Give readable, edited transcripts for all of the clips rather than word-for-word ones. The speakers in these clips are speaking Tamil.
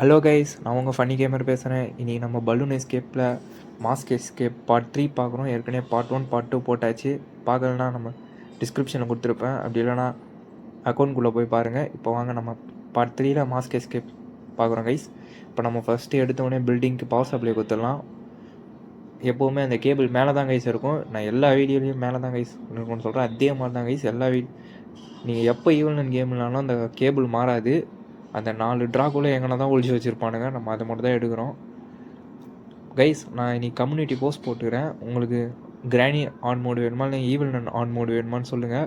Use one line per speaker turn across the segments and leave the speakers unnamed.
ஹலோ கைஸ், நான் உங்கள் ஃபன்னி கேமர் பேசுகிறேன். இன்றைக்கி நம்ம பலூன் எஸ்கேப்பில் மாஸ்க் எஸ்கேப் பார்ட் 3 பார்க்குறோம். ஏற்கனவே பார்ட் 1 பார்ட் 2 போட்டாச்சு. பார்க்கலன்னா நம்ம டிஸ்கிரிப்ஷனில் கொடுத்துருப்பேன். அப்படி இல்லைனா அக்கௌண்ட்குள்ளே போய் பாருங்கள். இப்போ வாங்க நம்ம பார்ட் 3ல் மாஸ்க் எஸ்கேப் பார்க்குறோம் கைஸ். இப்போ நம்ம ஃபஸ்ட்டு எடுத்தோடனே பில்டிங்க்கு பவர் சப்ளை கொடுத்துடலாம். எப்போவுமே அந்த கேபிள் மேலே தான் கைஸ் இருக்கும். நான் எல்லா வீடியோலையும் மேலே தான் கைஸ் இருக்குன்னு சொல்கிறேன். அதே மாதிரி தான் கைஸ் எல்லா நீங்கள் எப்போ ஈவன் கேம் இல்லைனாலும் அந்த கேபிள் மாறாது. அந்த 4 ட்ராக்குள்ளே எங்கன்னா தான் ஒழிச்சு வச்சுருப்பானுங்க. நம்ம அதை மட்டும் தான் எடுக்கிறோம் கைஸ். நான் இன்றைக்கி கம்யூனிட்டி போஸ்ட் போட்டுக்கிறேன். உங்களுக்கு கிராணி ஆன் மோடு வேணுமா இல்லை ஈவில் நன் ஆன் மோடு வேணுமான்னு சொல்லுங்கள்.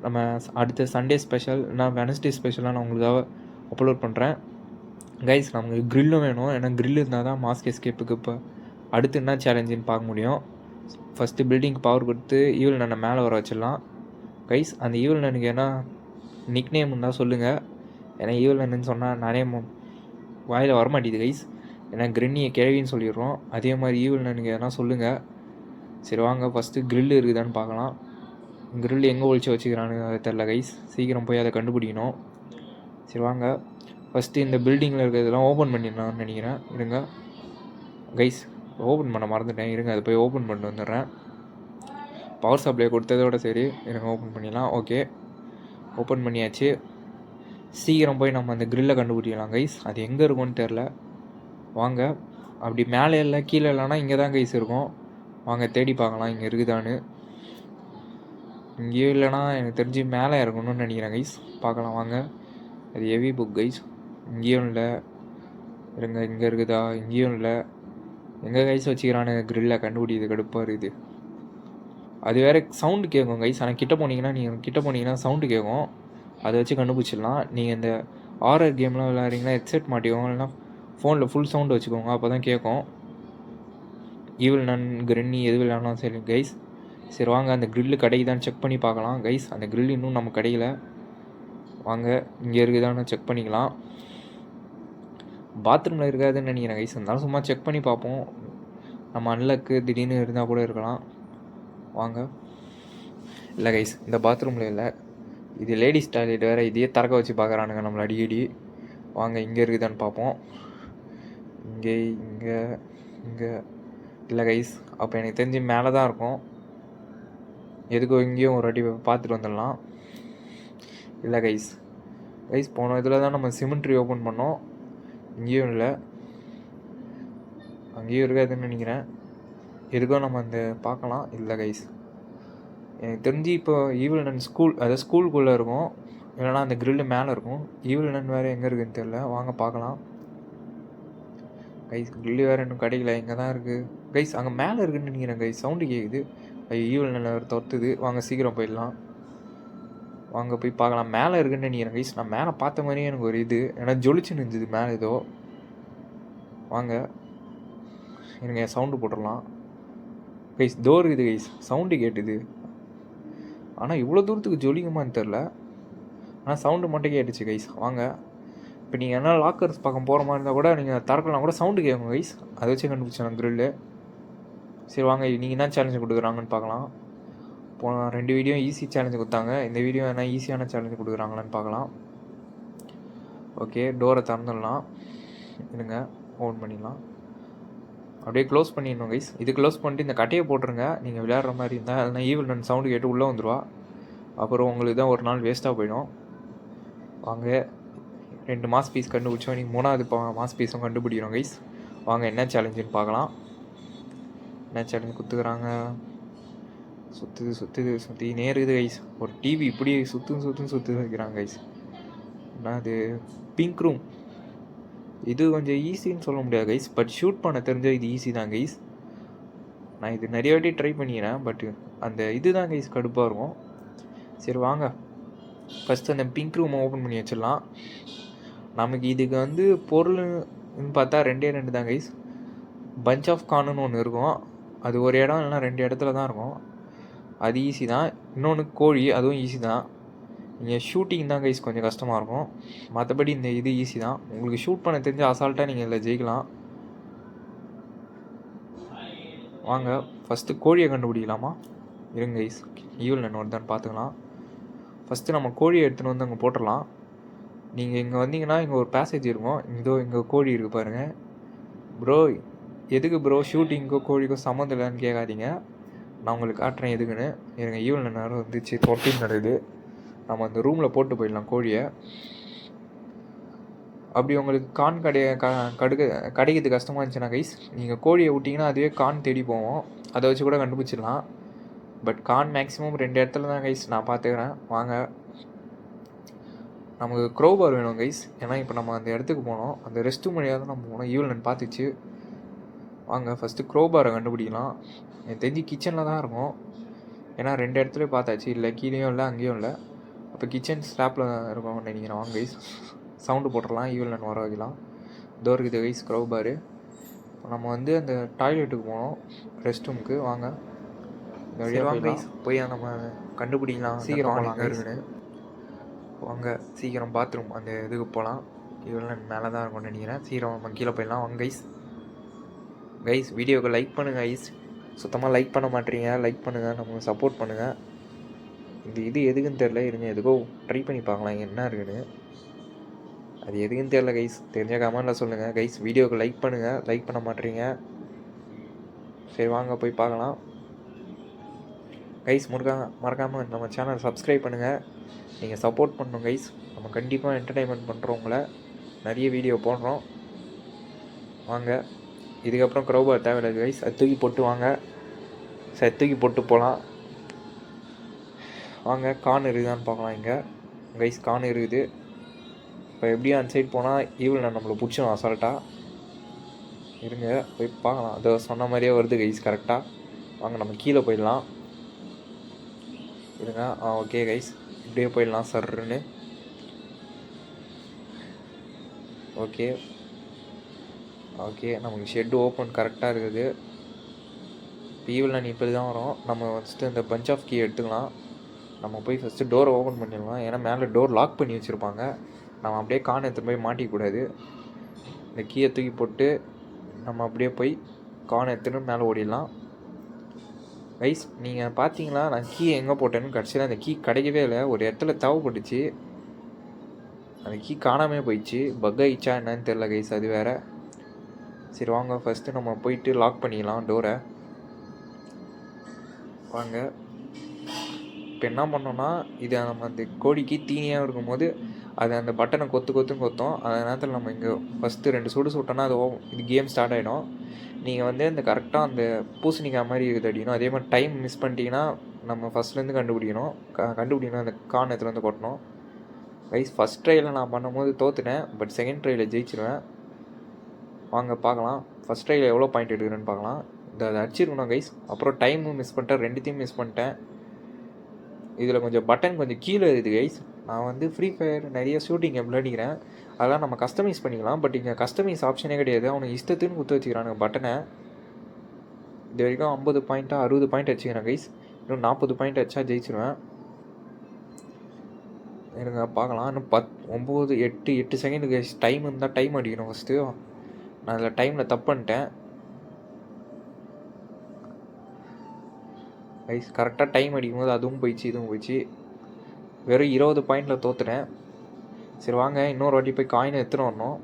நம்ம அடுத்த சண்டே ஸ்பெஷல் நான் வெனஸ்டே ஸ்பெஷலாக நான் உங்களுக்காக அப்லோட் பண்ணுறேன் கைஸ். நமக்கு க்ரில்லும் வேணும். ஏன்னா க்ரில் இருந்தால் தான் மாஸ்க் எஸ்கேப்புக்கு இப்போ அடுத்து என்ன சேலஞ்சுன்னு பார்க்க முடியும். ஃபஸ்ட்டு பில்டிங்க்கு பவர் கொடுத்து ஈவில் நன்னை மேலே வர வச்சிடலாம் கைஸ். அந்த ஈவில் நன்னுக்கு என்ன நிக் நேம் இருந்தால் சொல்லுங்கள். ஏன்னா ஈவில் என்னன்னு சொன்னால் நிறைய வாயில் வரமாட்டேது கைஸ். ஏன்னா கிரின்னியை கிழவின்னு சொல்லிடுறோம். அதே மாதிரி ஈவில் எனக்கு எதனா சொல்லுங்கள். சரி வாங்க ஃபஸ்ட்டு க்ரில் இருக்குதான்னு பார்க்கலாம். க்ரில் எங்கே ஒழிச்சு வச்சுக்கிறானு அதை தெரில கைஸ். சீக்கிரம் போய் அதை கண்டுபிடிக்கணும். சரி வாங்க ஃபஸ்ட்டு இந்த பில்டிங்கில் இருக்கிறதெல்லாம் ஓப்பன் பண்ணிடலாம்னு நினைக்கிறேன். இருங்க கைஸ், ஓப்பன் பண்ண மறந்துட்டேன். இருங்க அதை போய் ஓப்பன் பண்ணிட்டு வந்துடுறேன். பவர் சப்ளை கொடுத்ததோட சரி இருங்க ஓப்பன் பண்ணிடலாம். ஓகே, ஓப்பன் பண்ணியாச்சு. சீக்கிரம் போய் நம்ம அந்த க்ரில்லை கண்டுபிடிக்கலாம் கைஸ். அது எங்கே இருக்கும்னு தெரில. வாங்க, அப்படி மேலே இல்லை கீழே இல்லைனா இங்கே தான் கைஸ் இருக்கும். வாங்க தேடி பார்க்கலாம் இங்கே இருக்குதான்னு. இங்கேயும் இல்லைனா எனக்கு தெரிஞ்சு மேலே இறங்கணும்னு நினைக்கிறேன் கைஸ். பார்க்கலாம் வாங்க. அது ஹெவி புக் கைஸ். இங்கேயும் இல்லை. இருங்க இங்கே இருக்குதா? இங்கேயும் இல்லை. எங்கே கைஸ் வச்சுக்கிறானு க்ரில்லை கண்டுபிடிது கடுப்பாக இருக்குது. அது வேறு சவுண்டு கேட்கும் கைஸ். ஆனால் கிட்ட போனீங்கன்னா சவுண்டு கேட்கும். அதை வச்சு கண்டுபிடிச்சிடலாம். நீங்கள் இந்த ஹாரர் கேம்லாம் விளையாடுறீங்கன்னா ஹெட்செட் மாட்டிக்கோங்க, இல்லைனா ஃபோனில் ஃபுல் சவுண்டு வச்சுக்கோங்க. அப்போ தான் கேட்கும். ஈவில் நன் கிரின்னி எது விளையாடலாம் சரி கைஸ். சரி வாங்க அந்த க்ரில்லு கிடைக்குதான்னு செக் பண்ணி பார்க்கலாம் கைஸ். அந்த க்ரில் இன்னும் நம்ம கிடைக்கல. வாங்க இங்கே இருக்குதான்னு செக் பண்ணிக்கலாம். பாத்ரூமில் இருக்காதுன்னு நினைக்கிறேன் கைஸ். இருந்தாலும் சும்மா செக் பண்ணி பார்ப்போம். நம்ம அன்லக்கு திடீர்னு இருந்தால் கூட இருக்கலாம். வாங்க. இல்லை கைஸ், இந்த பாத்ரூமில் இல்லை. இது லேடிஸ் டாய்லெட் வேறு. இதையே திறக்க வச்சு பார்க்குறானுங்க நம்மளை அடிக்கடி. வாங்க இங்கே இருக்குதான்னு பார்ப்போம். இங்கே இங்கே இங்கே இல்லை கைஸ். அப்போ எனக்கு தெரிஞ்சு மேலே தான் இருக்கும். எதுக்கோ இங்கேயும் ஒரு வாட்டி பார்த்துட்டு வந்துடலாம். இல்லை கைஸ் போனோம் இதில் தான் நம்ம சிமெண்ட்ரி ஓப்பன் பண்ணோம். இங்கேயும் இல்லை. அங்கேயும் இருக்காதுன்னு நினைக்கிறேன். எதுக்கோ நம்ம அந்த பார்க்கலாம். இல்லை கைஸ், எனக்கு தெரிஞ்சு இப்போ ஈவில் நன் ஸ்கூல், அதாவது ஸ்கூலுக்குள்ளே இருக்கும். இல்லைனா அந்த க்ரில்லு மேலே இருக்கும். ஈவில் நன் வேறு எங்கே இருக்குதுன்னு தெரில. வாங்க பார்க்கலாம் கைஸ். க்ரில்லு வேறு இன்னும் கிடைக்கல. இங்கே தான் இருக்குது கைஸ். அங்கே மேலே இருக்குதுன்னு நினைக்கிறேன் கைஸ். சவுண்டு கேட்குது. ஈவில் நன் வேறு தொத்துது. வாங்க சீக்கிரம் போயிடலாம். வாங்க போய் பார்க்கலாம். மேலே இருக்குதுன்னு நினைக்கிறேன் கைஸ். நான் மேலே பார்த்த மாதிரியே எனக்கு ஒரு இது ஏன்னா ஜொலிச்சுன்னு இருந்தது மேலே ஏதோ. வாங்க எனக்கு சவுண்டு போட்டுடலாம் கைஸ். டோர் இருக்குது கைஸ். சவுண்டு கேட்டுது. ஆனால் இவ்வளோ தூரத்துக்கு ஜொலிக்குமான்னு தெரில. ஆனால் சவுண்டு மட்டும் கேட்டுச்சு கைஸ். வாங்க இப்போ நீங்கள் என்ன லாக்கர்ஸ் பக்கம் போகிற மாதிரி இருந்தால் கூட நீங்கள் திறக்கலாம் கூட சவுண்டு கேட்கும் கைஸ். அதை வச்சு கண்டுபிடிச்சேன் க்ரில்லு. சரி வாங்க நீங்கள் என்ன சேலஞ்சு கொடுக்குறாங்கன்னு பார்க்கலாம். போன 2 வீடியோ ஈஸி சேலஞ்சு கொடுத்தாங்க. இந்த வீடியோ என்ன ஈஸியான சேலஞ்சு கொடுக்குறாங்களான்னு பார்க்கலாம். ஓகே, டோரை திறந்துடலாம். இருங்க ஓப்பன் பண்ணிடலாம். அப்படியே க்ளோஸ் பண்ணிடணும் கைஸ். இது க்ளோஸ் பண்ணிட்டு இந்த கட்டையை போட்டுருங்க. நீங்கள் விளையாடுற மாதிரி இருந்தால் அதனால் ஈவில் நன் சவுண்டு கேட்டு உள்ளே வந்துடுவா. அப்புறம் உங்களுக்கு தான் ஒரு நாள் வேஸ்ட்டாக போயிடும். வாங்க 2 மாஸ் பீஸ் கண்டுபிடிச்சோம். நீங்கள் 3வது மாஸ் பீஸும் கண்டுபிடிக்கிறோம் கைஸ். வாங்க என்ன சேலஞ்சுன்னு பார்க்கலாம். என்ன சேலஞ்சு கொடுத்துக்கிறாங்க? சுற்றினே இருக்குது கைஸ். ஒரு டிவி இப்படி சுற்று வைக்கிறாங்க கைஸ். ஆனால் அது பிங்க் ரூம். இது கொஞ்சம் ஈஸின்னு சொல்ல முடியாது கைஸ். பட் ஷூட் பண்ண தெரிஞ்சால் இது ஈஸி தான் கைஸ். நான் இது நிறைய வாட்டி ட்ரை பண்ணிக்கிறேன். பட் அந்த இது தான் கைஸ் கடுப்பாக இருக்கும். சரி வாங்க ஃபஸ்ட்டு அந்த பிங்க் ரூமை ஓப்பன் பண்ணி வச்சிடலாம். நமக்கு இதுக்கு பொருள்னு பார்த்தா 2 தான் கைஸ். பஞ்ச் ஆஃப் கார்னுன்னு ஒன்று இருக்கும். அது ஒரு இடம் இல்லைனா 2 இடத்துல தான் இருக்கும். அது ஈஸி தான். இன்னொன்று கோழி, அதுவும் ஈஸி தான். நீங்கள் ஷூட்டிங் தான் கைஸ் கொஞ்சம் கஷ்டமாக இருக்கும். மற்றபடி இந்த இது ஈஸி தான். உங்களுக்கு ஷூட் பண்ண தெரிஞ்ச அசால்ட்டாக நீங்கள் இதில் ஜெயிக்கலாம். வாங்க ஃபஸ்ட்டு கோழியை கண்டுபிடிக்கலாமா? இருங்க கைஸ், ஈவில் நன் வருதான்னு பார்த்துக்கலாம். ஃபஸ்ட்டு நம்ம கோழியை எடுத்துகிட்டு வந்து அங்கே போட்டுடலாம். நீங்கள் இங்கே வந்தீங்கன்னா இங்கே ஒரு பேசேஜ் இருக்கும். இங்கே கோழி இருக்குது பாருங்கள். ப்ரோ எதுக்கு ப்ரோ ஷூட்டிங்க்கோ கோழிக்கோ சம்மந்தம் இல்லைன்னு கேட்காதீங்க. நான் உங்களுக்கு காட்டுறேன் எதுக்குன்னு. எனக்கு ஈவினிங் நேரம் வந்துச்சு, தொட்டில் நடக்குது. நம்ம அந்த ரூமில் போட்டு போயிடலாம் கோழியை. அப்படி உங்களுக்கு கான் கிடைக்கிறது கஷ்டமாக இருந்துச்சுன்னா கைஸ், நீங்கள் கோழியை விட்டிங்கன்னா அதுவே கான் தேடி போவோம். அதை வச்சு கூட கண்டுபிடிச்சிடலாம். பட் கான் மேக்ஸிமம் 2 இடத்துல தான் கைஸ் நான் பார்த்துக்கிறேன். வாங்க, நமக்கு க்ரோபார் வேணும் கைஸ். ஏன்னா இப்போ நம்ம அந்த இடத்துக்கு போனோம், அந்த ரெஸ்ட் ரூம் வழியாக தான் நம்ம போனோம். ஈவினிங் பார்த்துச்சு. வாங்க ஃபஸ்ட்டு க்ரோபாரை கண்டுபிடிக்கலாம். எனக்கு தெரிஞ்சு கிச்சனில் தான் இருக்கும். ஏன்னா 2 இடத்துலையும் பார்த்தாச்சு. இல்லை கீழேயும் இல்லை அங்கேயும் இல்லை. அப்போ கிச்சன் ஸ்லாப்பில் இருக்கும்னு நினைக்கிறேன். வாங்க கைஸ், சவுண்டு போட்டுடலாம், ஈவினிங் வர வைக்கலாம். இதோ இருக்குது கைஸ் க்ரோபாரு. நம்ம வந்து அந்த டாய்லெட்டுக்கு போனோம், ரெஸ்ட் ரூமுக்கு. வாங்க இந்த வழியாக வாங்க கைஸ், போய் நம்ம கண்டுபிடிக்கலாம் சீக்கிரம் எங்கே இருக்குன்னு. வாங்க சீக்கிரம் பாத்ரூம் அந்த இதுக்கு போகலாம். ஈவினிங் மேலே தான் இருக்கும்னு நினைக்கிறேன். சீக்கிரம் நம்ம கீழே போயிடலாம். வாங்க கைஸ் வீடியோவுக்கு லைக் பண்ணுங்கள் கைஸ். சுத்தமாக லைக் பண்ண மாட்டீங்க. லைக் பண்ணுங்கள், நமக்கு சப்போர்ட் பண்ணுங்கள். இது எதுக்குன்னு தெரில. இருங்க எதுக்கோ ட்ரை பண்ணி பார்க்கலாம் என்ன இருக்குன்னு. அது எதுக்குன்னு தெரில கைஸ், தெரிஞ்ச கமெண்டில் சொல்லுங்கள் கைஸ். வீடியோவுக்கு லைக் பண்ணுங்கள், லைக் பண்ண மாட்டீங்க. சரி வாங்க போய் பார்க்கலாம் கைஸ். மறக்காமல் நம்ம சேனல் சப்ஸ்கிரைப் பண்ணுங்கள். நீங்கள் சப்போர்ட் பண்ணணும் கைஸ். நம்ம கண்டிப்பாக என்டர்டைன்மெண்ட் பண்ணுறோம், உங்களை நிறைய வீடியோ போடுறோம். வாங்க, இதுக்கப்புறம் க்ரோபார் தேவையில்லை கைஸ். அது தூக்கி போட்டு வாங்க. சரி தூக்கி போட்டு போகலாம். வாங்க, கான் இருக்குதான்னு பார்க்கலாம். இங்கே கைஸ் கான் இருக்குது. இப்போ எப்படியும் அந்த சைட் போனால் ஈவினிங் நம்மளை பிடிச்சிடும் அசால்ட்டாக. இருங்க போய் பார்க்கலாம். அதை சொன்ன மாதிரியே வருது கைஸ் கரெக்டாக. வாங்க நம்ம கீழே போயிடலாம். இருங்க, ஓகே கைஸ், இப்படியே போயிடலாம் சர்ன்னு. ஓகே நமக்கு ஷெட்டு ஓப்பன் கரெக்டாக இருக்குது. ஈவினிங் இப்படி தான் வரும். நம்ம ஃபஸ்ட்டு இந்த பஞ்ச் ஆஃப் கீ எடுத்துக்கலாம். நம்ம போய் ஃபஸ்ட்டு டோரை ஓப்பன் பண்ணிடலாம். ஏன்னா மேலே டோர் லாக் பண்ணி வச்சுருப்பாங்க. நம்ம அப்படியே கான் எடுத்துகிட்டு போய் மாட்டிக்கூடாது. இந்த கீயை தூக்கி போட்டு நம்ம அப்படியே போய் கான் எடுத்துகிட்டு மேலே ஓடிடலாம். கைஸ் நீங்கள் பார்த்தீங்களா, நான் கீ எங்கே போட்டேன்னு கடைசியில் அந்த கீ கிடைக்கவே இல்லை. ஒரு இடத்துல தேவைப்பட்டுச்சு, அந்த கீ காணாமல் போயிடுச்சு. பக் ஆயிடுச்சா என்னன்னு தெரில கைஸ், அது வேறு. சரி வாங்க ஃபஸ்ட்டு நம்ம போயிட்டு லாக் பண்ணிக்கலாம் டோரை. வாங்க, இப்போ என்ன பண்ணோன்னா, இதை நம்ம அந்த கோழிக்கு தீனியாக இருக்கும்போது அது அந்த பட்டனை கொத்தும். அந்த நேரத்தில் நம்ம இங்கே ஃபஸ்ட்டு 2 சுடு சுட்டோன்னா அது இது கேம் ஸ்டார்ட் ஆகிடும். நீங்கள் வந்து இந்த கரெக்டாக அந்த பூசணிக்காய் மாதிரி இருக்குது அடிக்கணும். அதே மாதிரி டைம் மிஸ் பண்ணிட்டீங்கன்னா நம்ம ஃபஸ்ட்லேருந்து கண்டுபிடிக்கணும் அந்த கான் எடுத்துகிட்டு கொட்டணும். கைஸ் ஃபஸ்ட் ட்ரையில் நான் பண்ணும்போது தோற்றுட்டேன். But second ட்ரையில் ஜெயிச்சிருவேன். வாங்க பார்க்கலாம் ஃபஸ்ட் ட்ரையில் எவ்வளோ பாயிண்ட் எடுக்கிறேன்னு பார்க்கலாம். அதை அடிச்சிருக்கணும் கைஸ். அப்புறம் டைமும் மிஸ் பண்ணிட்டேன், 2த்தையும் மிஸ் பண்ணிட்டேன். இதில் கொஞ்சம் பட்டன் கொஞ்சம் கீழே இருக்குது கைஸ். நான் வந்து ஃப்ரீ ஃபயர் நிறைய ஷூட்டிங் கேம் விளையாடிக்கிறேன். அதெல்லாம் நம்ம கஸ்டமைஸ் பண்ணிக்கலாம். பட் இங்கே கஸ்டமைஸ் ஆப்ஷனே கிடையாது. அவனுக்கு இஷ்டத்துன்னு குத்து வச்சுக்கிறானுங்க பட்டனை. இது வரைக்கும் 50 பாயிண்ட்டாக 60 பாயிண்ட் வச்சுக்கிறேன் கைஸ். இன்னும் 40 பாயிண்ட் வச்சா ஜெயிச்சிருவேன். இருங்க பார்க்கலாம். இன்னும் 8 செகண்ட் கைஸ். டைம் இருந்தால் டைம் அடிக்கணும் ஃபஸ்ட்டு. நான் அதில் டைமில் தப்பு பண்ணிட்டேன் கைஸ். கரெக்டாக டைம் அடிக்கும் போது அதுவும் போயிடுச்சு, இதுவும் போயிடுச்சு. வெறும் 20 பாயிண்டில் தோற்றுட்டேன். சரி வாங்க இன்னொரு வாட்டி போய் காயினை எடுத்துகிட்டு வரணும்.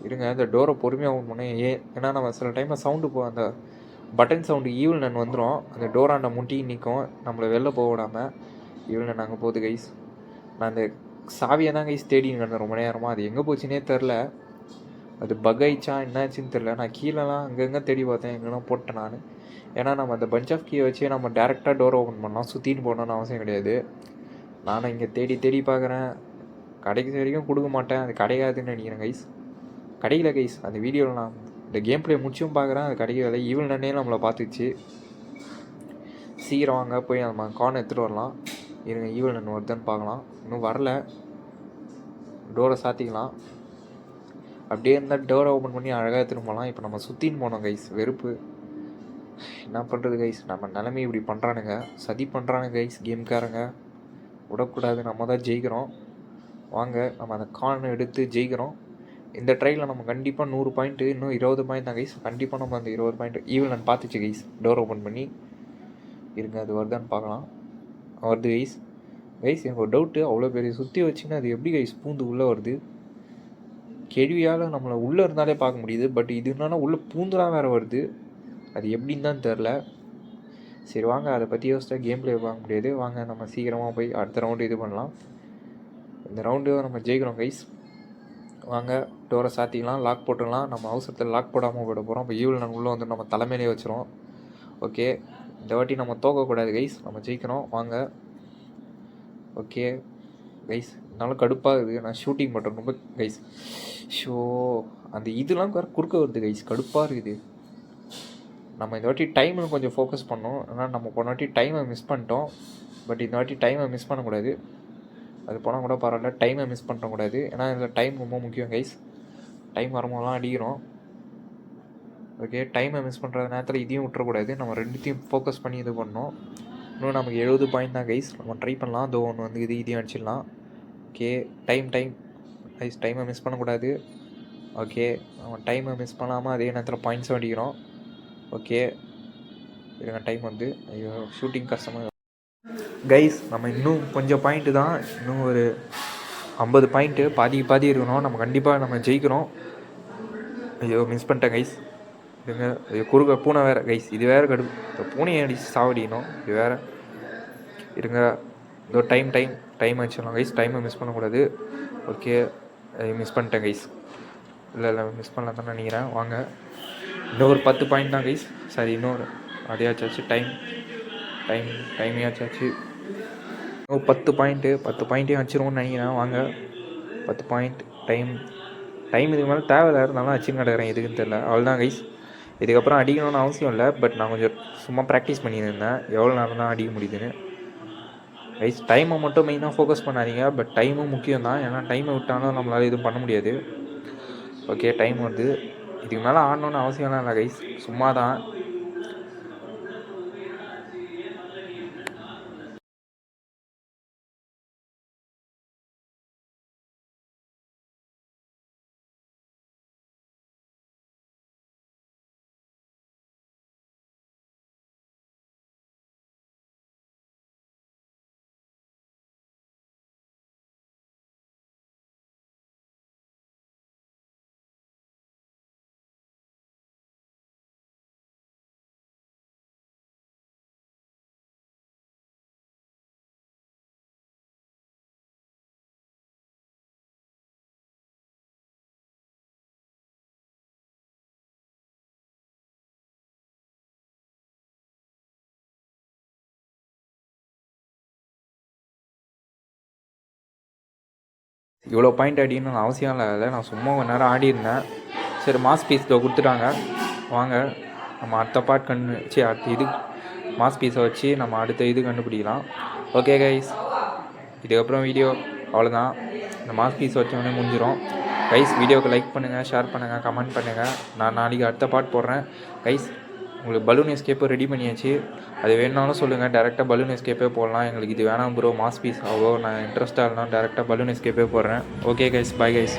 இருங்க அந்த டோரை பொறுமையாக ஓப்பன் பண்ணேன். ஏன்னா நம்ம சில டைமில் சவுண்டு அந்த பட்டன் சவுண்டு ஈவினிங் வந்துடும். அந்த டோராண்ட முட்டி நிற்கும், நம்மளை வெளில போக விடாமல். ஈவினிங் அங்கே போகுது கைஸ். நான் அந்த சாவியை தான் கைஸ் தேடின்னு ரொம்ப நேரமாக. அது எங்கே போச்சுன்னே தெரில. அது பக் ஆயிடுச்சா என்னாச்சுன்னு தெரில. நான் கீழெல்லாம் அங்கங்கே தேடி பார்த்தேன், எங்கெல்லாம் போட்டேன் நான். ஏன்னா நம்ம அந்த பஞ்ச் ஆஃப் கீயை வச்சு நம்ம டேரெக்டாக டோர் ஓப்பன் பண்ணலாம், சுற்றின்னு போகணுன்னு அவசியம் கிடையாது. நானும் இங்கே தேடி பார்க்குறேன், கடைக்கு வரைக்கும் கொடுக்க மாட்டேன். அது கிடைக்காதுன்னு நினைக்கிறேன் கைஸ். கிடைக்கல கைஸ். அந்த வீடியோவில் நான் இந்த கேம் பிளே முடிச்சும் பார்க்குறேன், அது கிடைக்கல. ஈவினிங்கே நம்மளை பார்த்துச்சு. சீக்கிரம் வாங்க போய் நம்ம கான் எடுத்துகிட்டு வரலாம். இருங்க ஈவினிங் வருதுன்னு பார்க்கலாம். இன்னும் வரல. டோரை சாத்திக்கலாம். அப்படியே இருந்தால் டோரை ஓப்பன் பண்ணி அழகாக எடுத்துகிட்டு போகலாம். இப்போ நம்ம சுற்றின்னு போனோம் கைஸ். வெறுப்பு என்ன பண்ணுறது கைஸ், நம்ம நிலைமை இப்படி பண்ணுறானுங்க, சதி பண்ணுறானுங்க கைஸ். கேம்காரங்க விடக்கூடாது, நம்ம தான் ஜெயிக்கிறோம். வாங்க நம்ம அந்த கான் எடுத்து ஜெயிக்கிறோம். இந்த ட்ரையில் நம்ம கண்டிப்பாக 100 பாயிண்ட்டு, இன்னும் 20 பாயிண்ட் தான் கைஸ். கண்டிப்பாக நம்ம அந்த 20 பாயிண்ட் ஈவினிங் பார்த்துச்சு கைஸ். டோர் ஓப்பன் பண்ணி இருங்க, அது வருதான்னு பார்க்கலாம். வருது கைஸ். எனக்கு ஒரு டவுட்டு, அவ்வளோ பெரிய சுற்றி வச்சுன்னா அது எப்படி கைஸ் பூந்து உள்ளே வருது? கேள்வியால் நம்மளை உள்ளே இருந்தாலே பார்க்க முடியுது. பட் இது என்னன்னா உள்ளே பூந்துலாம் வேறு வருது. அது எப்படின்னு தான் தெரில. சரி வாங்க, அதை பற்றி யோசிச்சா கேம் பிளே பார்க்க முடியாது. வாங்க நம்ம சீக்கிரமாக போய் அடுத்த ரவுண்டு இது பண்ணலாம். இந்த ரவுண்டு நம்ம ஜெயிக்கிறோம் கைஸ். வாங்க டோரை சாத்திக்கலாம், லாக் போட்டுடலாம். நம்ம அவசரத்தில் லாக் போடாமல் போயிட போகிறோம். இப்போ ஈவில் நான் உள்ளே வந்து நம்ம தலைமையிலே வச்சுருவோம். ஓகே, இந்த வாட்டி நம்ம தோக்கக்கூடாது கைஸ், நம்ம ஜெயிக்கிறோம். வாங்க. ஓகே கைஸ், என்னால் கடுப்பாகுது. நான் ஷூட்டிங் பண்ணுறேன் ரொம்ப கைஸ். ஷோ அந்த இதெல்லாம் வேறு குறுக்க வருது கைஸ், கடுப்பாக இருக்குது. நம்ம இந்த வாட்டி டைமில் கொஞ்சம் ஃபோக்கஸ் பண்ணோம். ஆனால் நம்ம போன வாட்டி டைமை மிஸ் பண்ணிட்டோம். பட் இந்த வாட்டி டைமை மிஸ் பண்ணக்கூடாது. அது போனால் கூட பரவாயில்ல, டைமை மிஸ் பண்ணக்கூடாது. ஏன்னா இதில் டைம் ரொம்ப முக்கியம் கைஸ். டைம் வரும்போதெல்லாம் அடிக்கிறோம். ஓகே, டைமை மிஸ் பண்ணுற நேரத்தில் இதையும் விட்டுறக்கூடாது. நம்ம ரெண்டுத்தையும் ஃபோக்கஸ் பண்ணி இது பண்ணோம். இன்னும் நமக்கு 70 பாயிண்ட் தான் கைஸ். நம்ம ட்ரை பண்ணலாம். அதோ ஒன்று வந்து இதையும் அடிச்சிடலாம். ஓகே, டைம் கைஸ், டைமை மிஸ் பண்ணக்கூடாது. ஓகே, நம்ம டைமை மிஸ் பண்ணாமல் அதே நேரத்தில் பாயிண்ட்ஸும் அடிக்கிறோம். ஓகே, இருங்க, டைம் வந்து ஐயோ ஷூட்டிங் கஷ்டமாக கைஸ். நம்ம இன்னும் கொஞ்சம் பாயிண்ட்டு தான், இன்னும் ஒரு 50 பாயிண்ட்டு, பாதி இருக்கணும். நம்ம கண்டிப்பாக நம்ம ஜெயிக்கிறோம். ஐயோ மிஸ் பண்ணிட்டேன் கைஸ். இருங்க, ஐயோ குறுக்க பூனை வேறு கைஸ். இது வேறு கடுப்பு. இந்த பூனையை அடித்து சாவடிக்கணும். இது வேறு. இருங்க, இதோ டைம் வச்சிடலாம் கைஸ். டைமை மிஸ் பண்ணக்கூடாது. ஓகே, மிஸ் பண்ணிட்டேன் கைஸ். இல்லை மிஸ் பண்ணலாம் தான் நினைக்கிறேன். வாங்க, இன்னும் ஒரு 10 பாயிண்ட் தான் கைஸ். சரி, இன்னொரு அதையாச்சாச்சு. டைமையாச்சாச்சு. இன்னும் 10 பாயிண்ட்டையும் வச்சிருவோம்னு நினைக்கிறேன். வாங்க, 10 பாயிண்ட். டைம் இதுக்கு மேலே தேவையில்ல, இருந்தாலும் வச்சுன்னு கிடக்கிறேன். எதுக்குன்னு தெரில. அவ்வளோதான் கைஸ். இதுக்கப்புறம் அடிக்கணும்னு அவசியம் இல்லை. பட் நான் கொஞ்சம் சும்மா ப்ராக்டிஸ் பண்ணியிருந்தேன் எவ்வளோ நேரம் தான் அடிக்க முடியுதுன்னு. கைஸ், டைமை மட்டும் மெயினாக ஃபோக்கஸ் பண்ணாதீங்க. பட் டைமும் முக்கியம் தான். ஏன்னா டைமை விட்டாலும் நம்மளால் எதுவும் பண்ண முடியாது. ஓகே, டைம் வருது. இதுக்கு மேலே ஆடணுன்னு அவசியம்லாம் இல்லை கைஸ், சும்மா தான். இவ்வளோ பாயிண்ட் அடிக்கணும்னு அவசியம் இல்லை. நான் சும்மா கொஞ்ச நேரம் ஆடிருந்தேன். சரி, மாஸ் பீஸை கொடுத்துட்டாங்க. வாங்க, நம்ம அடுத்த பார்ட் அடுத்த இது மாஸ் பீஸை வச்சு நம்ம அடுத்த இது கண்டுபிடிக்கலாம். ஓகே கைஸ், இதுக்கப்புறம் வீடியோ அவ்வளோதான். இந்த மாஸ் பீஸ் வச்சோடனே முடிஞ்சிடும் கைஸ். வீடியோவுக்கு லைக் பண்ணுங்கள், ஷேர் பண்ணுங்கள், கமெண்ட் பண்ணுங்கள். நான் நாளைக்கு அடுத்த பார்ட் போடுறேன் கைஸ். உங்களுக்கு பலூன் எஸ்கேப்பை ரெடி பண்ணியாச்சு. அது வேணாலும் சொல்லுங்கள், டேரெக்டாக பலூன் எஸ்கேப்பே போடலாம். எங்களுக்கு இது வேணாம் ப்ரோ, மாஸ் பீஸ் அவ்வளோ நான் இன்ட்ரெஸ்ட்டாக இருந்தால் டேரெக்டாக பலூன் எஸ்கேப்பே போடுறேன். Okay guys, bye guys.